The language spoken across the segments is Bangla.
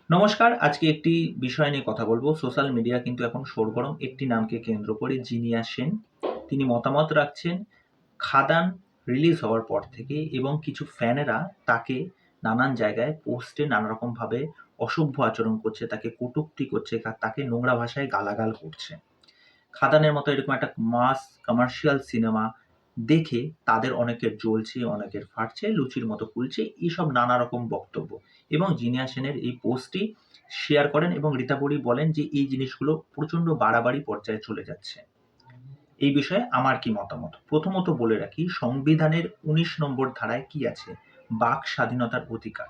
নমস্কার। আজকে একটি বিষয় নিয়ে কথা বলব। সোশ্যাল মিডিয়া কিন্তু এখন সরগরম একটি নামকে কেন্দ্র করে, জিনিয়া সেন। তিনি মতামত রাখছেন খাদান রিলিজ হওয়ার পর থেকে, এবং কিছু ফ্যানেরা তাকে নানান জায়গায় পোস্টে নানারকমভাবে অসভ্য আচরণ করছে, তাকে কটূক্তি করছে, তাকে নোংরা ভাষায় গালাগাল করছে। খাদানের মতো এরকম একটা মাস কমার্শিয়াল সিনেমা দেখে তাদের অনেকের জ্বলছে, অনেকের ফাটছে, লুচির মতো ফুলছে, এইসব নানা রকম বক্তব্য। এবং জিনিয়া সেনের এই পোস্টটি শেয়ার করেন এবং রীতাবরী বলেন যে এই জিনিসগুলো প্রচণ্ড বাড়াবাড়ি পর্যায়ে চলে যাচ্ছে। এই বিষয়ে আমার কি মতামত? প্রথমত বলে রাখি, সংবিধানের ১৯ নম্বর ধারায় কি আছে? বাক স্বাধীনতার অধিকার।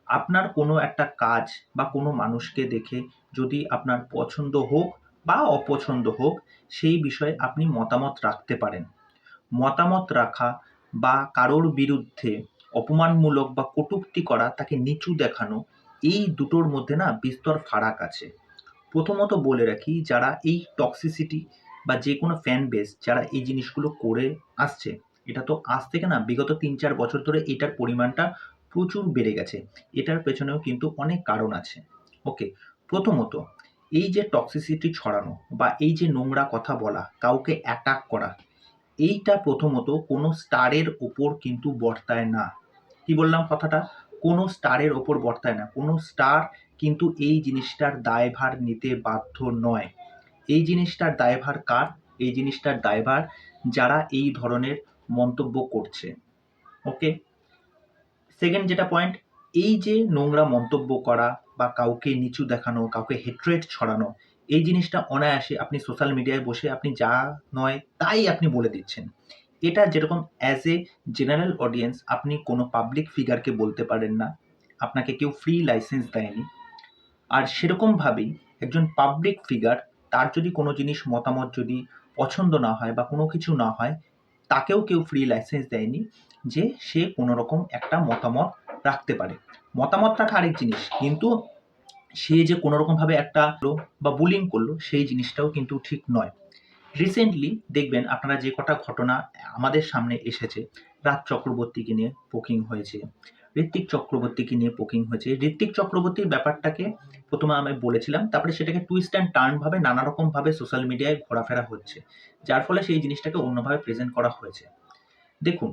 আপনার কোনো একটা কাজ বা কোনো মানুষকে দেখে যদি আপনার পছন্দ হোক বা অপছন্দ হোক, সেই বিষয়ে আপনি মতামত রাখতে পারেন। মতামত রাখা বা কারোর বিরুদ্ধে অপমানমূলক বা কটূক্তি করা, তাকে নিচু দেখানো, এই দুটোর মধ্যে না বিস্তর ফারাক আছে। প্রথমত বলে রাখি, যারা এই টক্সিসিটি বা যে কোনো ফ্যান বেস যারা এই জিনিসগুলো করে আসছে, এটা তো আজ থেকে না, বিগত ৩-৪ বছর ধরে এটার পরিমাণটা প্রচুর বেড়ে গেছে। এটার পেছনেও কিন্তু অনেক কারণ আছে। ওকে, প্রথমত এই যে টক্সিসিটি ছড়ানো বা এই যে নোংরা কথা বলা, কাউকে অ্যাটাক করা, এইটা প্রথমত কোনো স্টারের ওপর কিন্তু বর্তায় না। কি বললাম কথাটা? কোনো স্টারের ওপর বর্তায় না। কোনো স্টার কিন্তু এই জিনিসটার দায়ভার নিতে বাধ্য নয়। এই জিনিসটার দায়ভার কার? এই জিনিসটার দায়ভার যারা এই ধরনের মন্তব্য করছে। ওকে? সেকেন্ড যেটা পয়েন্ট, এই যে নোংরা মন্তব্য করা বা কাউকে নিচু দেখানো, কাউকে হেট্রেট ছড়ানো, এই জিনিসটা অনায়াসে আপনি সোশ্যাল মিডিয়ায় বসে আপনি যা নয় তাই আপনি বলে দিচ্ছেন। এটা যেরকম অ্যাজ এ জেনারেল অডিয়েন্স আপনি কোনো পাবলিক ফিগারকে বলতে পারেন না। আপনাকে কেউ ফ্রি লাইসেন্স দেয়নি। আর সেরকমভাবেই একজন পাবলিক ফিগার, তার যদি কোনো জিনিস মতামত যদি পছন্দ না হয় বা কোনো কিছু না হয়, তাকেও কেউ ফ্রি লাইসেন্স দেয়নি যে সে কোনো রকম একটা মতামত রাখতে পারে। মতামত রাখা আরেক জিনিস, কিন্তু সে যে কোনো রকমভাবে একটা বা বুলিং করলো, সেই জিনিসটাও কিন্তু ঠিক নয়। রিসেন্টলি দেখবেন আপনারা, যে কটা ঘটনা আমাদের সামনে এসেছে, রাজ চক্রবর্তীকে নিয়ে পোকিং হয়েছে, ঋত্বিক চক্রবর্তীকে নিয়ে পোকিং হয়েছে। ঋত্বিক চক্রবর্তীর ব্যাপারটাকে প্রথমে আমি বলেছিলাম, তারপরে সেটাকে টুইস্ট অ্যান্ড টার্ন ভাবে নানা রকম ভাবে সোশ্যাল মিডিয়ায় ঘোরাফেরা হচ্ছে, যার ফলে সেই জিনিসটাকে অন্যভাবে প্রেজেন্ট করা হয়েছে। দেখুন,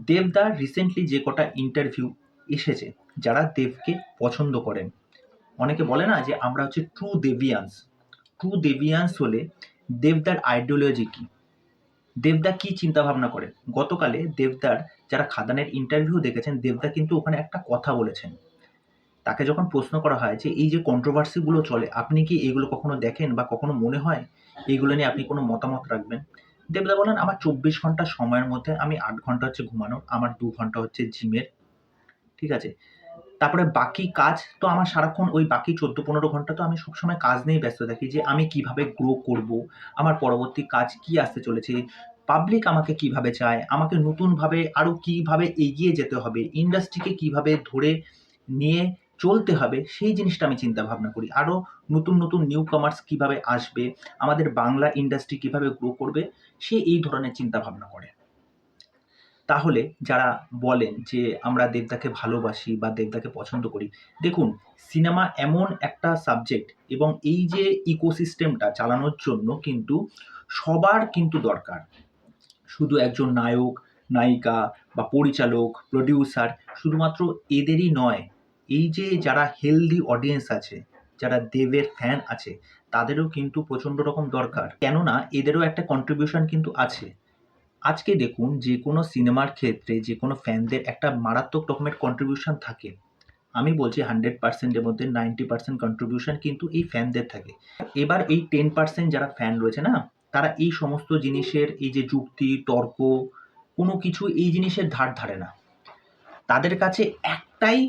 দেবদা রিসেন্টলি যে কটা ইন্টারভিউ এসেছে, যারা দেবকে পছন্দ করেন, অনেকে বলে না যে আমরা হচ্ছে ট্রু দেবিয়ান্স। ট্রু দেবিয়ান্স হলে দেবদার আইডিওলজি কি, দেবদা কি চিন্তা ভাবনা করেন। গতকালে দেবদার যারা খাদানের ইন্টারভিউ দেখেছেন, দেবদা কিন্তু ওখানে একটা কথা বলেছেন। তাকে যখন প্রশ্ন করা হয় যে এই যে কন্ট্রোভার্সি গুলো চলে, আপনি কি এগুলো কখনো দেখেন বা কখনো মনে হয় এগুলো নিয়ে আপনি কোনো মতামত রাখবেন? দেবদা বলেন, আমার ২৪ ঘন্টা সময়ের মধ্যে আমি ৮ ঘন্টা হচ্ছে ঘুমানোর, আমার ২ ঘন্টা হচ্ছে জিমের। ঠিক আছে, তারপরে বাকি কাজ তো আমার সারাক্ষণ, ওই বাকি ১৪-১৫ ঘন্টা তো আমি সবসময় কাজ নিয়েই ব্যস্ত থাকি, যে আমি কিভাবে গ্রো করব, আমার পরবর্তী কাজ কি আসতে চলেছে, পাবলিক আমাকে কিভাবে চায়, আমাকে নতুনভাবে আরও কিভাবে এগিয়ে যেতে হবে, ইন্ডাস্ট্রিকে কিভাবে ধরে নিয়ে চলতে হবে, সেই জিনিসটা আমি চিন্তা ভাবনা করি। আরও নতুন নতুন নিউ কামার্স কিভাবে আসবে, আমাদের বাংলা ইন্ডাস্ট্রি কিভাবে গ্রো করবে, সে এই ধরনের চিন্তা ভাবনা করে। তাহলে যারা বলেন যে আমরা দেবদাকে ভালোবাসি বা দেবদাকে পছন্দ করি, দেখুন, সিনেমা এমন একটা সাবজেক্ট, এবং এই যে ইকোসিস্টেমটা চালানোর জন্য কিন্তু সবার কিন্তু দরকার। শুধু একজন নায়ক, নায়িকা বা পরিচালক, প্রডিউসার, শুধুমাত্র এদেরই নয়। এই যে যারা হেলদি অডিয়েন্স আছে, যারা দেবের ফ্যান আছে, তাদেরও কিন্তু প্রচণ্ড রকম দরকার। কেননা এদেরও একটা কন্ট্রিবিউশন কিন্তু আছে। আজকে দেখুন, যে কোনো সিনেমার ক্ষেত্রে যে কোনো ফ্যানদের একটা মারাত্মক রকমের কন্ট্রিবিউশন থাকে। আমি বলছি 100% এর মধ্যে 90% কন্ট্রিবিউশন কিন্তু এই ফ্যানদের থাকে। এবার এই 10% যারা ফ্যান রয়েছে না, তারা এই সমস্ত জিনিসের এই যে যুক্তি, তর্ক, কোনো কিছু এই জিনিসের ধার ধারে না। তাদের কাছে একটাই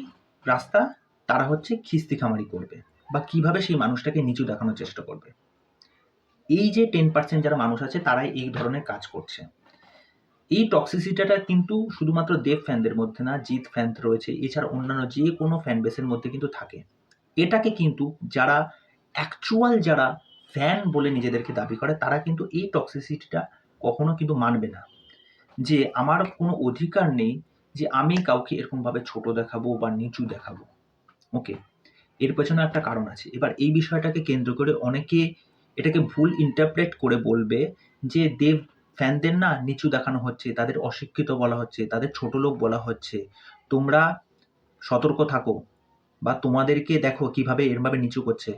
রাস্তা, তারা হচ্ছে খিস্তিখামারি করবে বা কিভাবে সেই মানুষটাকে নিচু দেখানোর চেষ্টা করবে। এই যে 10% যারা মানুষ আছে, তারাই এই ধরনের কাজ করছে। এই টক্সিসিটিটা কিন্তু শুধুমাত্র দেব ফ্যানদের মধ্যে না, জিৎ ফ্যান রয়েছে, এছাড়া অন্যান্য যে কোনো ফ্যান বেসের মধ্যে কিন্তু থাকে। এটাকে কিন্তু যারা অ্যাকচুয়াল যারা ফ্যান বলে নিজেদেরকে দাবি করে, তারা কিন্তু এই টক্সিসিটিটা কখনো কিন্তু মানবে না। যে আমার কোনো অধিকার নেই যে আমি কাউকে এরকমভাবে ছোট দেখাবো বা নিচু দেখাবো। ওকে, এর পেছনে একটা কারণ আছে। এবার এই বিষয়টাকে কেন্দ্র করে অনেকে এটাকে ভুল ইন্টারপ্রেট করে বলবে যে দেব ফ্যানদের না নিচু দেখানো হচ্ছে, তাদের অশিক্ষিত বলা হচ্ছে, তাদের ছোটলোক বলা হচ্ছে। তোমরা সতর্ক থাকো বা তোমাদেরকে দেখো কিভাবে এরমভাবে নিচু করছে।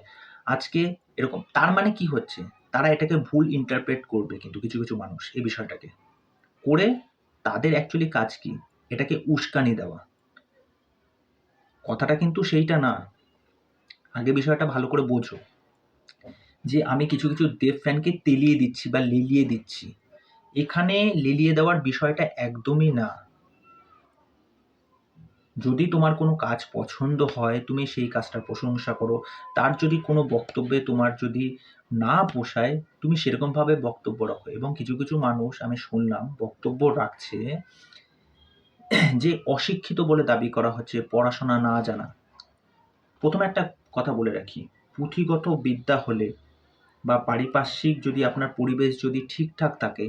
আজকে এরকম তার মানে কি হচ্ছে? তারা এটাকে ভুল ইন্টারপ্রেট করবে কিন্তু কিছু মানুষ এই বিষয়টাকে। করে তাদের অ্যাকচুয়ালি কাজ কি? এটাকে উস্কানি দেওয়া। কথাটা কিন্তু সেইটা না। আগে বিষয়টা ভালো করে বোঝো যে আমি কিছু দেব ফ্যানকে তেলিয়ে দিচ্ছি বা লেলিয়ে দিচ্ছি। এখানে লেলিয়ে দেওয়ার বিষয়টা একদমই না। যদি তোমার কোনো কাজ পছন্দ হয়, তুমি সেই কাজটার প্রশংসা করো। তার যদি কোনো বক্তব্যে তোমার যদি না পোষায়, তুমি সেরকমভাবে বক্তব্য রাখো। এবং কিছু মানুষ আমি শুনলাম বক্তব্য রাখছে যে অশিক্ষিত বলে দাবি করা হচ্ছে, পড়াশোনা না জানা। প্রথমে একটা কথা বলে রাখি, পুঁথিগত বিদ্যা হলে বা পারিপার্শ্বিক যদি আপনার পরিবেশ যদি ঠিকঠাক থাকে,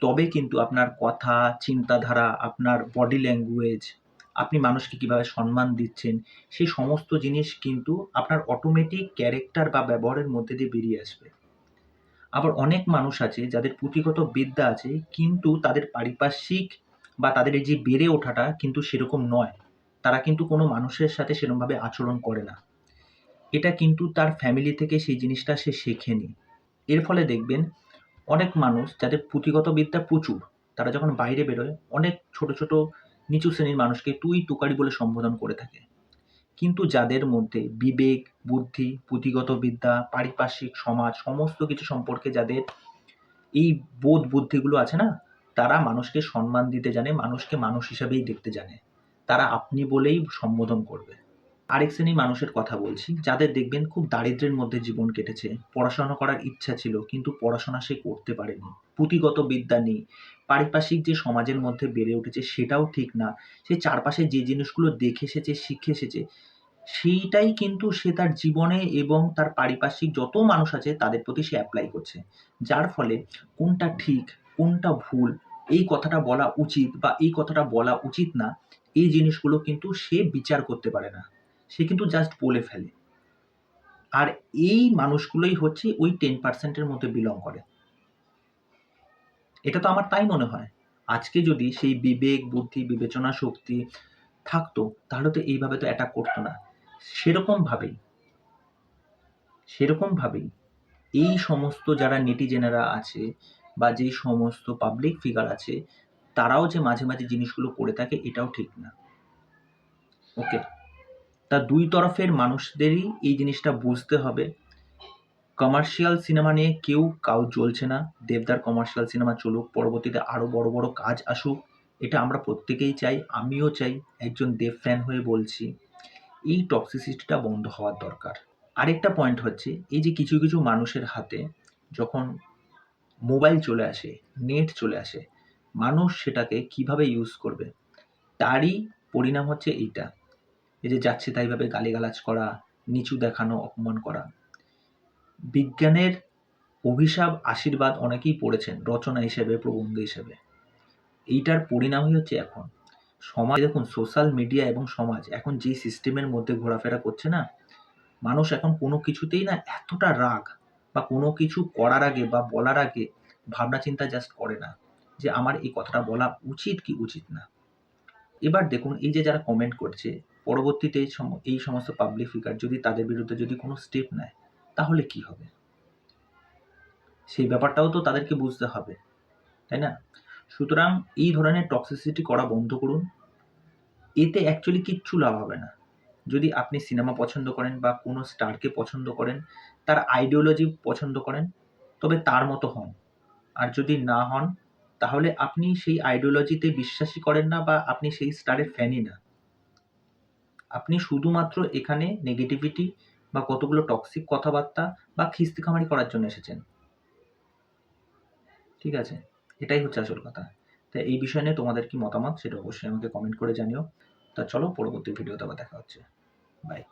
তবে কিন্তু আপনার কথা, চিন্তাধারা, আপনার বডি ল্যাঙ্গুয়েজ, আপনি মানুষকে কিভাবে সম্মান দিচ্ছেন, সেই সমস্ত জিনিস কিন্তু আপনার অটোমেটিক ক্যারেক্টার বা ব্যবহারের মধ্যে দিয়ে বেরিয়ে আসবে। আবার অনেক মানুষ আছে যাদের পুঁথিগত বিদ্যা আছে, কিন্তু তাদের পারিপার্শ্বিক বা তাদের এই যে বেড়ে ওঠাটা কিন্তু সেরকম নয়। তারা কিন্তু কোনো মানুষের সাথে সেরকমভাবে আচরণ করে না। এটা কিন্তু তার ফ্যামিলি থেকে সেই জিনিসটা সে শেখেনি। এর ফলে দেখবেন অনেক মানুষ যাদের পুঁথিগত বিদ্যা প্রচুর, তারা যখন বাইরে বেরোয় অনেক ছোট নিচু শ্রেণীর মানুষকে তুই তুকারি বলে সম্বোধন করে থাকে। কিন্তু যাদের মধ্যে বিবেক, বুদ্ধি, পুঁথিগত বিদ্যা, পারিপার্শ্বিক সমাজ সমস্ত কিছু সম্পর্কে যাদের এই বোধ বুদ্ধিগুলো আছে না, তারা মানুষকে সম্মান দিতে জানে, মানুষকে মানুষ হিসাবেই দেখতে জানে। তারা আপনি বলেই সম্বোধন করবে। আরেক শ্রেণীর মানুষের কথা বলছি, যাদের দেখবেন খুব দারিদ্র্যের মধ্যে জীবন কেটেছে, পড়াশোনা করার ইচ্ছা ছিল কিন্তু পড়াশোনা সে করতে পারেনি, পুঁথিগত বিদ্যা নেই, পারিপার্শ্বিক যে সমাজের মধ্যে বেড়ে উঠেছে সেটাও ঠিক না, সে চারপাশে যে জিনিসগুলো দেখে এসেছে, শিখে এসেছে, সেইটাই কিন্তু সে তার জীবনে এবং তার পারিপার্শ্বিক যত মানুষ আছে তাদের প্রতি সে অ্যাপ্লাই করছে। যার ফলে কোনটা ঠিক, কোনটা ভুল, এই কথাটা বলা উচিত বা এই কথাটা বলা উচিত না, এই জিনিসগুলো কিন্তু সে বিচার করতে পারে না। সে কিন্তু জাস্ট বলে ফেলে। আর এই মানুষগুলোই হচ্ছে ওই 10% এর মধ্যে বিলং করে। এটা তো আমার তাই মনে হয়। আজকে যদি সেই বিবেক, বুদ্ধি, বিবেচনা শক্তি থাকতো, তাহলে তো এইভাবে তো অ্যাটাক করতো না। সেরকমভাবেই এই সমস্ত যারা নেটিজেনেরা আছে বা যেই সমস্ত পাবলিক ফিগার আছে, তারাও যে মাঝে জিনিসগুলো করে থাকে এটাও ঠিক না। ওকে? তা দুই তরফের মানুষদেরই এই জিনিসটা বুঝতে হবে। কমার্শিয়াল সিনেমা নিয়ে কেউ কাউ জ্বলছে না। দেবদার কমার্শিয়াল সিনেমা চলুক, পরবর্তীতে আরো বড় কাজ আসুক। এটা আমরা প্রত্যেকেই চাই, আমিও চাই। একজন দেব ফ্যান হয়ে বলছি, এই টক্সিসিটিটা বন্ধ হওয়ার দরকার। আরেকটা পয়েন্ট হচ্ছে, এই যে কিছু মানুষের হাতে যখন মোবাইল চলে আসে, নেট চলে আসে, মানুষ সেটাকে কিভাবে ইউজ করবে, তারই পরিণাম হচ্ছে এইটা। এই যে যাচ্ছে তাইভাবে গালিগালাজ করা, নিচু দেখানো, অপমান করা। বিজ্ঞানের অভিশাপ আশীর্বাদ অনেকেই পড়েছেন রচনা হিসেবে, প্রবন্ধ হিসেবে। এইটার পরিণামই হচ্ছে এখন সমাজ। দেখুন, সোশ্যাল মিডিয়া এবং সমাজ এখন যে সিস্টেমের মধ্যে ঘোরাফেরা করছে না, মানুষ এখন কোনো কিছুতেই না এতটা রাগ বা কোনো কিছু করার আগে বা বলার আগে ভাবনা চিন্তা জাস্ট করে না যে আমার এই কথাটা বলা উচিত কি উচিত না। এবার দেখুন, এই যে যারা কমেন্ট করছে, পরবর্তীতে এই সমস্ত পাবলিক ফিগার যদি তাদের বিরুদ্ধে যদি কোনো স্টেপ নেয়, তাহলে কি হবে? সেই ব্যাপারটাও তো তাদেরকে বুঝতে হবে, তাই না? সুতরাং এই ধরনের টক্সিসিটি করা বন্ধ করুন। এতে অ্যাকচুয়ালি কিচ্ছু লাভ হবে না। যদি আপনি সিনেমা পছন্দ করেন বা কোনো স্টারকে পছন্দ করেন, তার আইডিওলজি পছন্দ করেন, তবে তার মতো হন। আর যদি না হন, তাহলে আপনি সেই আইডিওলজিতে বিশ্বাসই করেন না বা আপনি সেই স্টারের ফ্যানই না। আপনি শুধুমাত্র এখানে নেগেটিভিটি বা কতগুলো টক্সিক কথাবার্তা বা খিস্তিখামারি করার জন্য এসেছেন। ঠিক আছে? এটাই হচ্ছে আসল কথা। তাই এই বিষয় নিয়ে তোমাদের কি মতামত সেটা অবশ্যই আমাকে কমেন্ট করে জানিও। তা চলো, পরবর্তী ভিডিওতে আবার দেখা হচ্ছে। বাই।